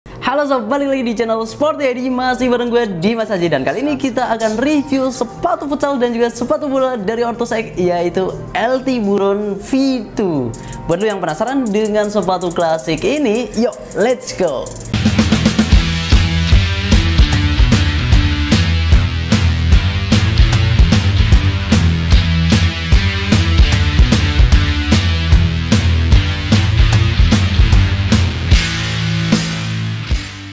Halo sob, balik lagi di channel Sport Edi, masih bareng gue Dimas Haji. Dan kali ini kita akan review sepatu futsal dan juga sepatu bola dari Ortus X, yaitu LT Buron V2. Buat lo yang penasaran dengan sepatu klasik ini, yuk let's go.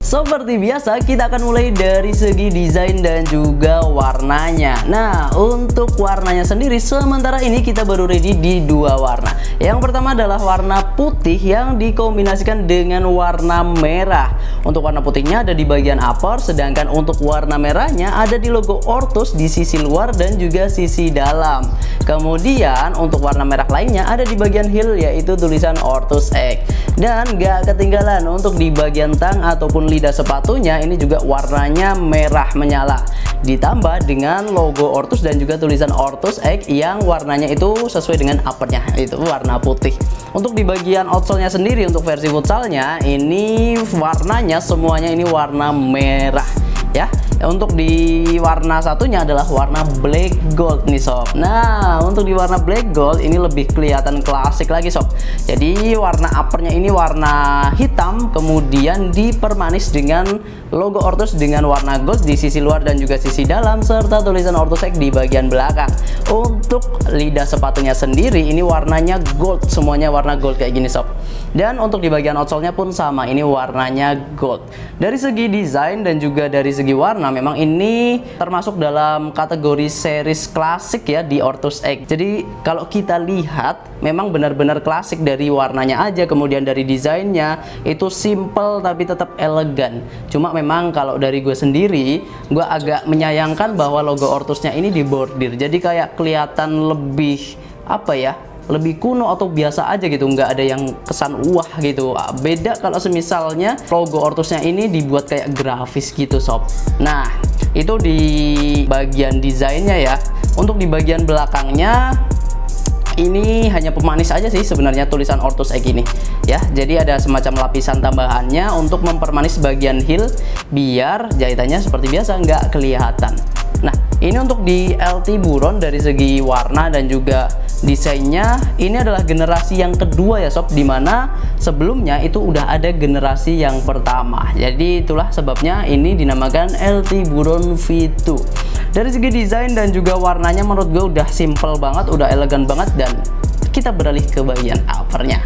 Seperti biasa, kita akan mulai dari segi desain dan juga warnanya. Nah, untuk warnanya sendiri, sementara ini kita baru ready di dua warna. Yang pertama adalah warna putih yang dikombinasikan dengan warna merah. Untuk warna putihnya ada di bagian upper, sedangkan untuk warna merahnya ada di logo Ortus di sisi luar dan juga sisi dalam. Kemudian untuk warna merah lainnya ada di bagian heel, yaitu tulisan Ortus X. Dan gak ketinggalan untuk di bagian tang ataupun lidah sepatunya ini juga warnanya merah menyala, ditambah dengan logo Ortus dan juga tulisan Ortus X yang warnanya itu sesuai dengan uppernya, itu warna putih. Untuk di bagian outsole-nya sendiri untuk versi futsalnya ini warnanya semuanya ini warna merah ya. Untuk di warna satunya adalah warna black gold nih sob. Nah, untuk di warna black gold ini lebih kelihatan klasik lagi sob. Jadi warna uppernya ini warna hitam, kemudian dipermanis dengan logo Ortus dengan warna gold di sisi luar dan juga sisi dalam, serta tulisan Ortus X di bagian belakang. Untuk lidah sepatunya sendiri ini warnanya gold, semuanya warna gold kayak gini sob. Dan untuk di bagian outsole-nya pun sama, ini warnanya gold. Dari segi desain dan juga dari segi warna, memang ini termasuk dalam kategori series klasik ya di Ortus X. Jadi kalau kita lihat memang benar-benar klasik dari warnanya aja, kemudian dari desainnya itu simple tapi tetap elegan. Cuma memang kalau dari gue sendiri, gue agak menyayangkan bahwa logo Ortusnya ini dibordir, jadi kayak kelihatan lebih apa ya, lebih kuno atau biasa aja gitu, nggak ada yang kesan wah gitu. Beda kalau semisalnya logo Ortusnya ini dibuat kayak grafis gitu sob. Nah, itu di bagian desainnya ya. Untuk di bagian belakangnya ini hanya pemanis aja sih sebenarnya tulisan Ortus X ini ya. Jadi ada semacam lapisan tambahannya untuk mempermanis bagian heel biar jahitannya seperti biasa nggak kelihatan. Nah, ini untuk di LT Buron dari segi warna dan juga desainnya ini adalah generasi yang kedua ya sob, dimana sebelumnya itu udah ada generasi yang pertama. Jadi itulah sebabnya ini dinamakan LT Buron V2. Dari segi desain dan juga warnanya menurut gue udah simple banget, udah elegan banget. Dan kita beralih ke bagian uppernya.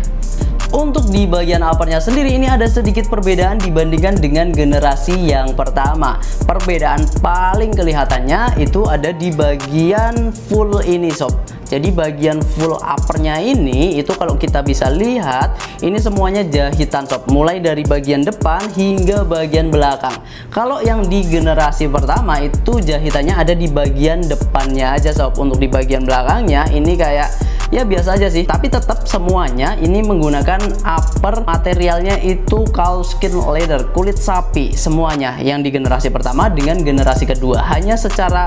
Untuk di bagian uppernya sendiri ini ada sedikit perbedaan dibandingkan dengan generasi yang pertama. Perbedaan paling kelihatannya itu ada di bagian full ini sob. Jadi bagian full uppernya ini itu kalau kita bisa lihat ini semuanya jahitan sob, mulai dari bagian depan hingga bagian belakang. Kalau yang di generasi pertama itu jahitannya ada di bagian depannya aja sob. Untuk di bagian belakangnya ini kayak ya biasa aja sih, tapi tetap semuanya ini menggunakan upper materialnya itu calfskin leather, kulit sapi semuanya yang di generasi pertama dengan generasi kedua. Hanya secara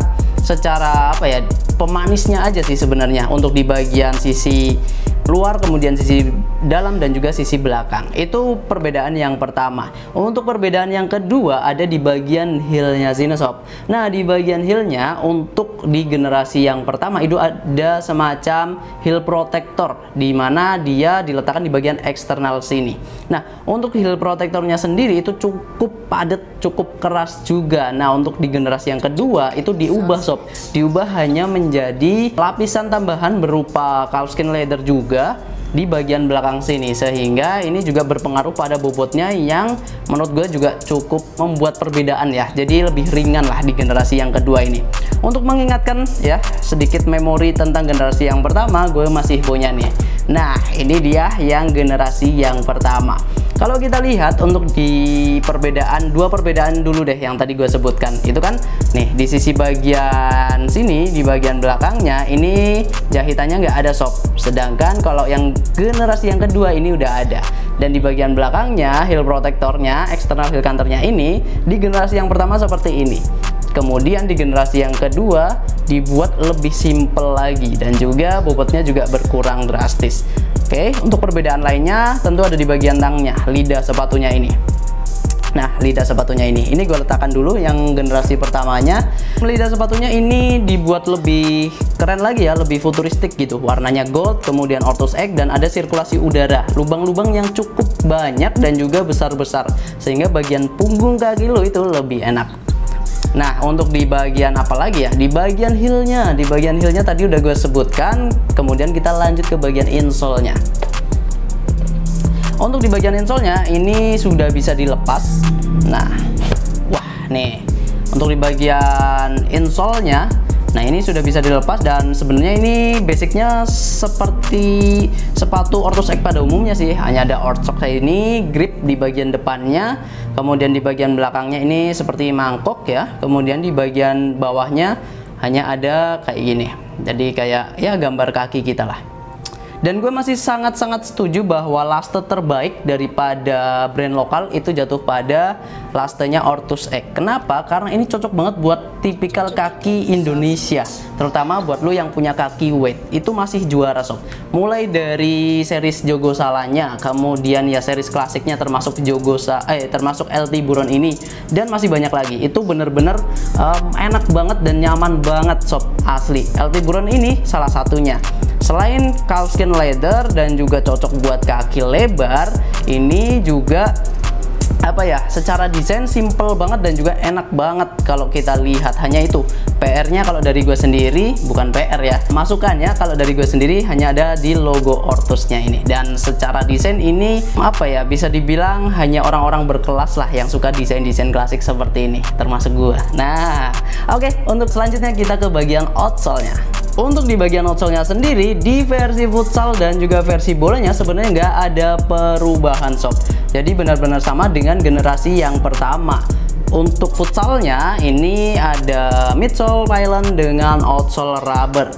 apa ya, pemanisnya aja sih sebenarnya untuk di bagian sisi luar, kemudian sisi dalam dan juga sisi belakang. Itu perbedaan yang pertama. Untuk perbedaan yang kedua ada di bagian heelnya sini sob. Nah, di bagian heelnya untuk di generasi yang pertama itu ada semacam heel protector, di mana dia diletakkan di bagian eksternal sini. Nah, untuk heel protectornya sendiri itu cukup padat, cukup keras juga. Nah, untuk di generasi yang kedua itu diubah sob, diubah hanya menjadi lapisan tambahan berupa calfskin leather juga di bagian belakang sini, sehingga ini juga berpengaruh pada bobotnya yang menurut gue juga cukup membuat perbedaan ya. Jadi lebih ringan lah di generasi yang kedua ini. Untuk mengingatkan ya sedikit memori tentang generasi yang pertama, gue masih punya nih. Nah, ini dia yang generasi yang pertama. Kalau kita lihat untuk di perbedaan, dua perbedaan dulu deh yang tadi gue sebutkan. Itu kan nih di sisi bagian sini, di bagian belakangnya ini jahitannya nggak ada sob. Sedangkan kalau yang generasi yang kedua ini udah ada. Dan di bagian belakangnya heel protectornya, eksternal heel counternya ini di generasi yang pertama seperti ini. Kemudian di generasi yang kedua dibuat lebih simple lagi dan juga bobotnya juga berkurang drastis. Oke, untuk perbedaan lainnya tentu ada di bagian tangnya, lidah sepatunya ini. Nah, lidah sepatunya ini gue letakkan dulu yang generasi pertamanya. Lidah sepatunya ini dibuat lebih keren lagi ya, lebih futuristik gitu. Warnanya gold, kemudian Ortus X, dan ada sirkulasi udara, lubang-lubang yang cukup banyak dan juga besar-besar, sehingga bagian punggung kaki lo itu lebih enak. Nah, untuk di bagian apa lagi ya? Di bagian heelnya, tadi udah gue sebutkan. Kemudian kita lanjut ke bagian insole-nya. Untuk di bagian insole-nya ini sudah bisa dilepas. Nah, wah nih, untuk di bagian insole-nya, nah ini sudah bisa dilepas, dan sebenarnya ini basicnya seperti sepatu Ortus X pada umumnya sih. Hanya ada Ortus X ini grip di bagian depannya, kemudian di bagian belakangnya ini seperti mangkok ya, kemudian di bagian bawahnya hanya ada kayak gini. Jadi kayak ya gambar kaki kita lah. Dan gue masih sangat-sangat setuju bahwa laste terbaik daripada brand lokal itu jatuh pada lastenya Ortus X. Kenapa? Karena ini cocok banget buat tipikal kaki Indonesia, terutama buat lo yang punya kaki weight. Itu masih juara sob. Mulai dari series Jogosalanya, kemudian ya series klasiknya termasuk termasuk LT Buron ini, dan masih banyak lagi. Itu bener-bener enak banget dan nyaman banget sob, asli. LT Buron ini salah satunya. Selain calfskin leather dan juga cocok buat kaki lebar, ini juga apa ya, secara desain simple banget dan juga enak banget kalau kita lihat. Hanya itu PR-nya kalau dari gue sendiri, bukan PR ya, masukannya kalau dari gue sendiri hanya ada di logo Ortusnya ini. Dan secara desain ini apa ya, bisa dibilang hanya orang-orang berkelas lah yang suka desain-desain klasik seperti ini, termasuk gue. Nah, oke, untuk selanjutnya kita ke bagian outsole-nya. Untuk di bagian outsole-nya sendiri, di versi futsal dan juga versi bolanya sebenarnya nggak ada perubahan sob. Jadi benar-benar sama dengan generasi yang pertama. Untuk futsalnya ini ada midsole pylon dengan outsole rubber.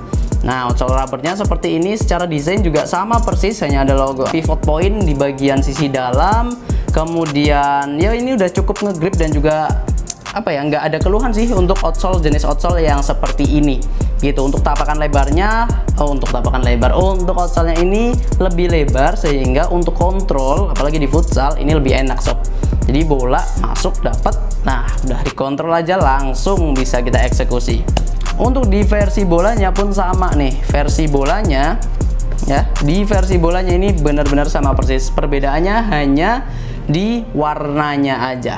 Nah, outsole rubbernya seperti ini, secara desain juga sama persis, hanya ada logo pivot point di bagian sisi dalam. Kemudian ya ini udah cukup ngegrip dan juga apa ya, nggak ada keluhan sih untuk outsole, jenis outsole yang seperti ini gitu. Untuk tapakan lebarnya, untuk outsole-nya ini lebih lebar, sehingga untuk kontrol apalagi di futsal ini lebih enak sob. Jadi bola masuk dapat, nah udah dikontrol aja langsung bisa kita eksekusi. Untuk di versi bolanya pun sama nih, versi bolanya ya, di versi bolanya ini benar-benar sama persis, perbedaannya hanya di warnanya aja.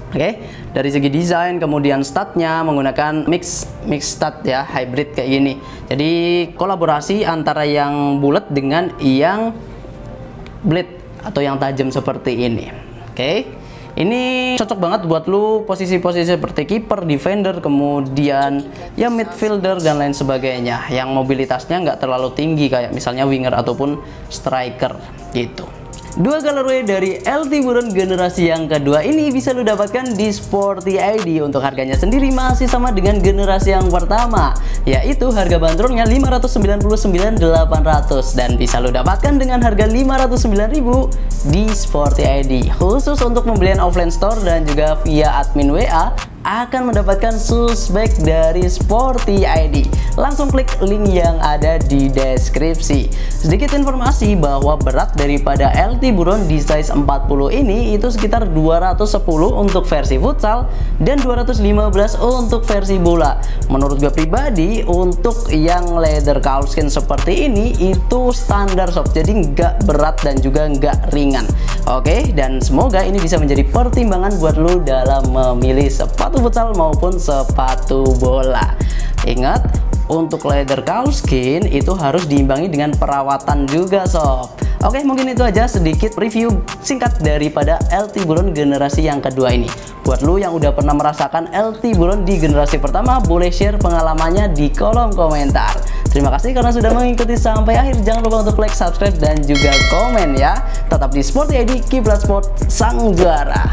Oke, dari segi desain, kemudian statnya menggunakan mix stat ya, hybrid kayak gini. Jadi kolaborasi antara yang bulat dengan yang blade atau yang tajam seperti ini. Oke, ini cocok banget buat lu posisi-posisi seperti kiper, defender, kemudian ya midfielder dan lain sebagainya, yang mobilitasnya nggak terlalu tinggi kayak misalnya winger ataupun striker gitu. Dua colorway dari LT Buron generasi yang kedua ini bisa lu dapatkan di Sporty ID. Untuk harganya sendiri masih sama dengan generasi yang pertama, yaitu harga bandrolnya 599.800, dan bisa lu dapatkan dengan harga 509.000 di Sporty ID. Khusus untuk pembelian offline store dan juga via admin WA akan mendapatkan suspek dari Sporty ID. Langsung klik link yang ada di deskripsi. Sedikit informasi bahwa berat daripada LT Buron di size 40 ini itu sekitar 210 untuk versi futsal dan 215 untuk versi bola. Menurut gue pribadi, untuk yang leather calfskin seperti ini itu standar sob, jadi nggak berat dan juga nggak ringan. Oke, dan semoga ini bisa menjadi pertimbangan buat lo dalam memilih sepatu futsal maupun sepatu bola. Ingat, untuk leather calfskin itu harus diimbangi dengan perawatan juga sob. Oke, mungkin itu aja sedikit review singkat daripada LT Buron generasi yang kedua ini. Buat lu yang udah pernah merasakan LT Buron di generasi pertama, boleh share pengalamannya di kolom komentar. Terima kasih karena sudah mengikuti sampai akhir. Jangan lupa untuk like, subscribe, dan juga komen ya. Tetap di Sporty ID, Kiblat Sport, sang juara.